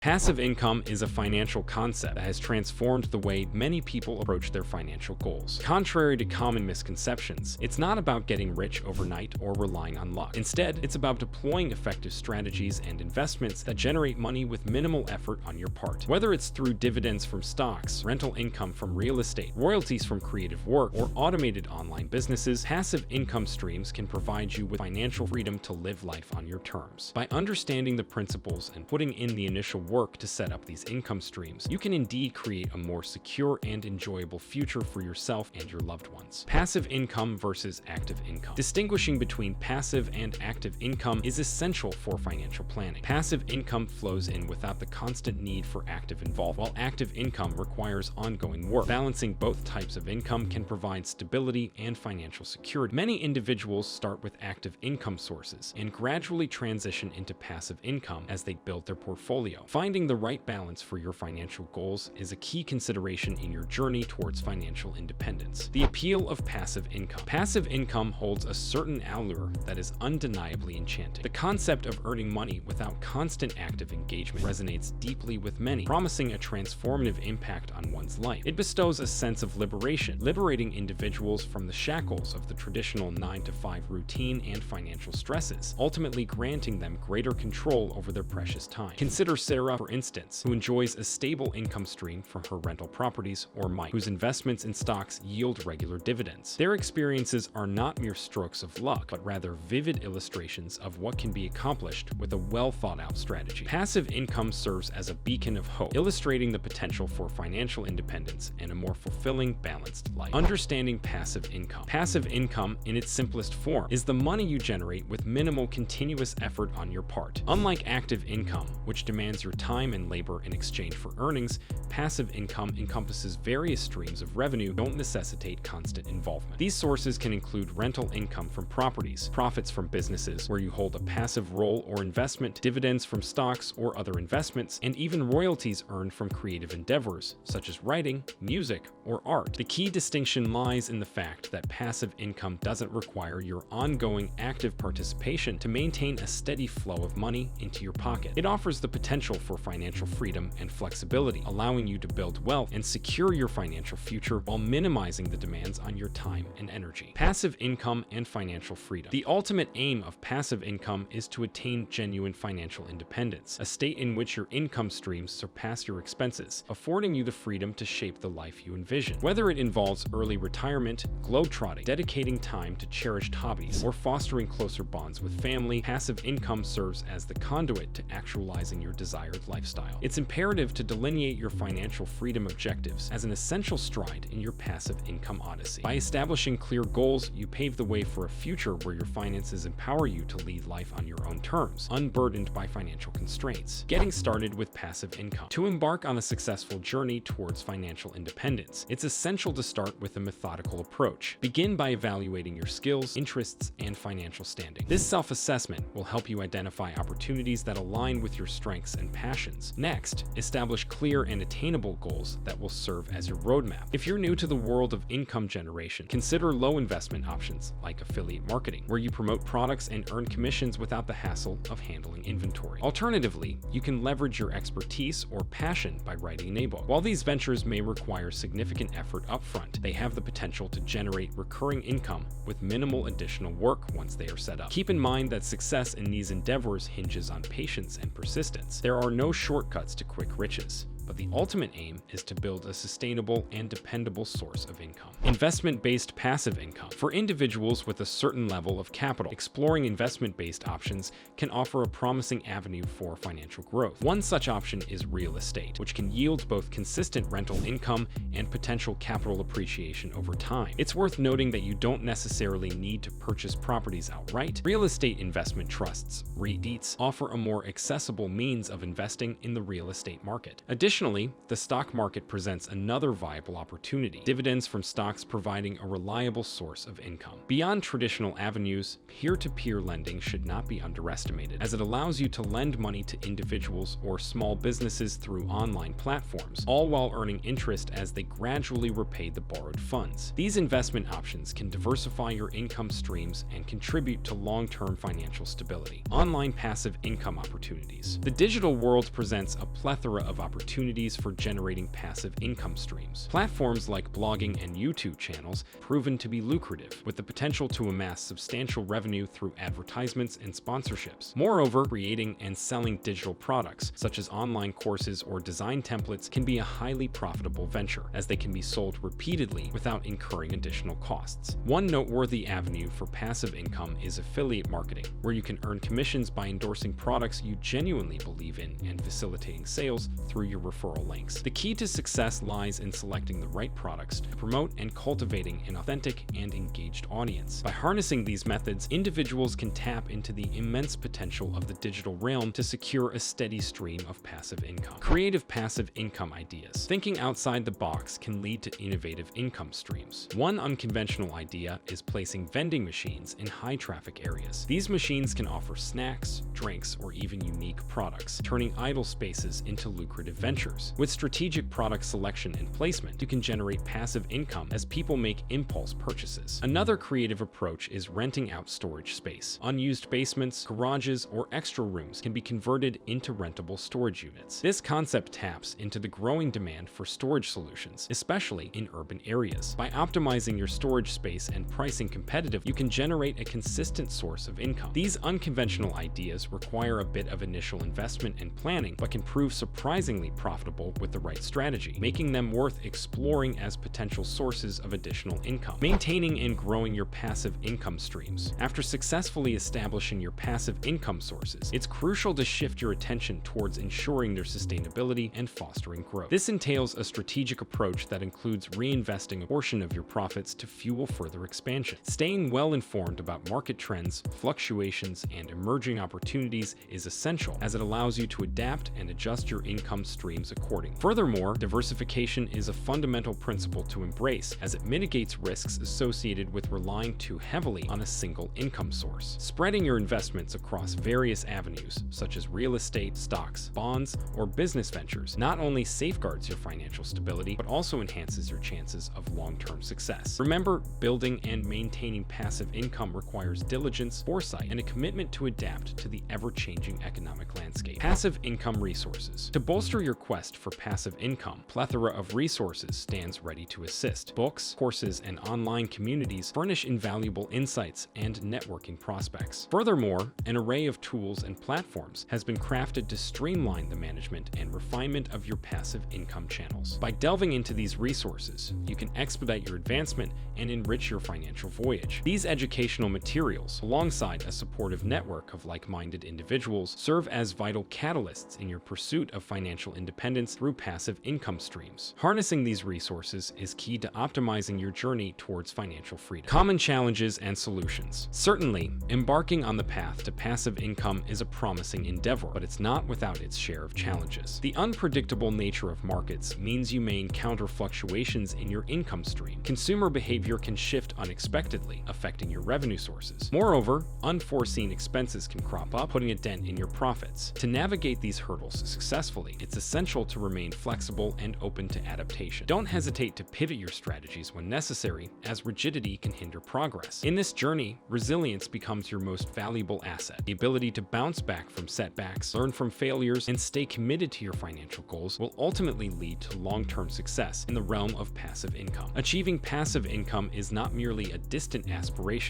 Passive income is a financial concept that has transformed the way many people approach their financial goals. Contrary to common misconceptions, it's not about getting rich overnight or relying on luck. Instead, it's about deploying effective strategies and investments that generate money with minimal effort on your part. Whether it's through dividends from stocks, rental income from real estate, royalties from creative work, or automated online businesses, passive income streams can provide you with financial freedom to live life on your terms. By understanding the principles and putting in the initial work to set up these income streams, you can indeed create a more secure and enjoyable future for yourself and your loved ones. Passive income versus active income. Distinguishing between passive and active income is essential for financial planning. Passive income flows in without the constant need for active involvement, while active income requires ongoing work. Balancing both types of income can provide stability and financial security. Many individuals start with active income sources and gradually transition into passive income as they build their portfolio. Finding the right balance for your financial goals is a key consideration in your journey towards financial independence. The appeal of passive income. Passive income holds a certain allure that is undeniably enchanting. The concept of earning money without constant active engagement resonates deeply with many, promising a transformative impact on one's life. It bestows a sense of liberation, liberating individuals from the shackles of the traditional 9-to-5 routine and financial stresses, ultimately granting them greater control over their precious time. Consider Sarah, for instance, who enjoys a stable income stream from her rental properties, or Mike, whose investments in stocks yield regular dividends. Their experiences are not mere strokes of luck, but rather vivid illustrations of what can be accomplished with a well-thought-out strategy. Passive income serves as a beacon of hope, illustrating the potential for financial independence and a more fulfilling, balanced life. Understanding passive income. Passive income, in its simplest form, is the money you generate with minimal continuous effort on your part. Unlike active income, which demands your time and labor in exchange for earnings, passive income encompasses various streams of revenue that don't necessitate constant involvement. These sources can include rental income from properties, profits from businesses where you hold a passive role or investment, dividends from stocks or other investments, and even royalties earned from creative endeavors such as writing, music, or art. The key distinction lies in the fact that passive income doesn't require your ongoing active participation to maintain a steady flow of money into your pocket. It offers the potential for financial freedom and flexibility, allowing you to build wealth and secure your financial future while minimizing the demands on your time and energy. Passive income and financial freedom. The ultimate aim of passive income is to attain genuine financial independence, a state in which your income streams surpass your expenses, affording you the freedom to shape the life you envision. Whether it involves early retirement, globetrotting, dedicating time to cherished hobbies, or fostering closer bonds with family, passive income serves as the conduit to actualizing your desired lifestyle. It's imperative to delineate your financial freedom objectives as an essential stride in your passive income odyssey. By establishing clear goals, you pave the way for a future where your finances empower you to lead life on your own terms, unburdened by financial constraints. Getting started with passive income. To embark on a successful journey towards financial independence, it's essential to start with a methodical approach. Begin by evaluating your skills, interests, and financial standing. This self-assessment will help you identify opportunities that align with your strengths and passions. Next, establish clear and attainable goals that will serve as your roadmap. If you're new to the world of income generation, consider low investment options like affiliate marketing, where you promote products and earn commissions without the hassle of handling inventory. Alternatively, you can leverage your expertise or passion by writing an ebook. While these ventures may require significant effort upfront, they have the potential to generate recurring income with minimal additional work once they are set up. Keep in mind that success in these endeavors hinges on patience and persistence. There are no shortcuts to quick riches, but the ultimate aim is to build a sustainable and dependable source of income. Investment-based passive income. For individuals with a certain level of capital, exploring investment-based options can offer a promising avenue for financial growth. One such option is real estate, which can yield both consistent rental income and potential capital appreciation over time. It's worth noting that you don't necessarily need to purchase properties outright. Real estate investment trusts, REITs, offer a more accessible means of investing in the real estate market. Additionally, Additionally, the stock market presents another viable opportunity, dividends from stocks providing a reliable source of income. Beyond traditional avenues, peer-to-peer lending should not be underestimated, as it allows you to lend money to individuals or small businesses through online platforms, all while earning interest as they gradually repay the borrowed funds. These investment options can diversify your income streams and contribute to long-term financial stability. Online passive income opportunities. The digital world presents a plethora of opportunities for generating passive income streams. Platforms like blogging and YouTube channels proven to be lucrative, with the potential to amass substantial revenue through advertisements and sponsorships. Moreover, creating and selling digital products, such as online courses or design templates, can be a highly profitable venture, as they can be sold repeatedly without incurring additional costs. One noteworthy avenue for passive income is affiliate marketing, where you can earn commissions by endorsing products you genuinely believe in and facilitating sales through your referral links. The key to success lies in selecting the right products to promote and cultivating an authentic and engaged audience. By harnessing these methods, individuals can tap into the immense potential of the digital realm to secure a steady stream of passive income. Creative passive income ideas. Thinking outside the box can lead to innovative income streams. One unconventional idea is placing vending machines in high-traffic areas. These machines can offer snacks, drinks, or even unique products, turning idle spaces into lucrative ventures. With strategic product selection and placement, you can generate passive income as people make impulse purchases. Another creative approach is renting out storage space. Unused basements, garages, or extra rooms can be converted into rentable storage units. This concept taps into the growing demand for storage solutions, especially in urban areas. By optimizing your storage space and pricing competitive, you can generate a consistent source of income. These unconventional ideas require a bit of initial investment and planning, but can prove surprisingly profitable with the right strategy, making them worth exploring as potential sources of additional income. Maintaining and growing your passive income streams. After successfully establishing your passive income sources, it's crucial to shift your attention towards ensuring their sustainability and fostering growth. This entails a strategic approach that includes reinvesting a portion of your profits to fuel further expansion. Staying well informed about market trends, fluctuations, and emerging opportunities is essential, as it allows you to adapt and adjust your income streams accordingly. Furthermore, diversification is a fundamental principle to embrace, as it mitigates risks associated with relying too heavily on a single income source. Spreading your investments across various avenues, such as real estate, stocks, bonds, or business ventures, not only safeguards your financial stability, but also enhances your chances of long-term success. Remember, building and maintaining passive income requires diligence, foresight, and a commitment to adapt to the ever-changing economic landscape. Passive income resources. To bolster your quest for passive income, a plethora of resources stands ready to assist. Books, courses, and online communities furnish invaluable insights and networking prospects. Furthermore, an array of tools and platforms has been crafted to streamline the management and refinement of your passive income channels. By delving into these resources, you can expedite your advancement and enrich your financial voyage. These educational materials, alongside a supportive network of like-minded individuals, serve as vital catalysts in your pursuit of financial independence through passive income streams. Harnessing these resources is key to optimizing your journey towards financial freedom. Common challenges and solutions. Certainly, embarking on the path to passive income is a promising endeavor, but it's not without its share of challenges. The unpredictable nature of markets means you may encounter fluctuations in your income stream. Consumer behavior can shift unexpectedly, affecting your revenue sources. Moreover, unforeseen expenses can crop up, putting a dent in your profits. To navigate these hurdles successfully, it's essential to remain flexible and open to adaptation. Don't hesitate to pivot your strategies when necessary, as rigidity can hinder progress. In this journey, resilience becomes your most valuable asset. The ability to bounce back from setbacks, learn from failures, and stay committed to your financial goals will ultimately lead to long-term success in the realm of passive income. Achieving passive income is not merely a distant aspiration,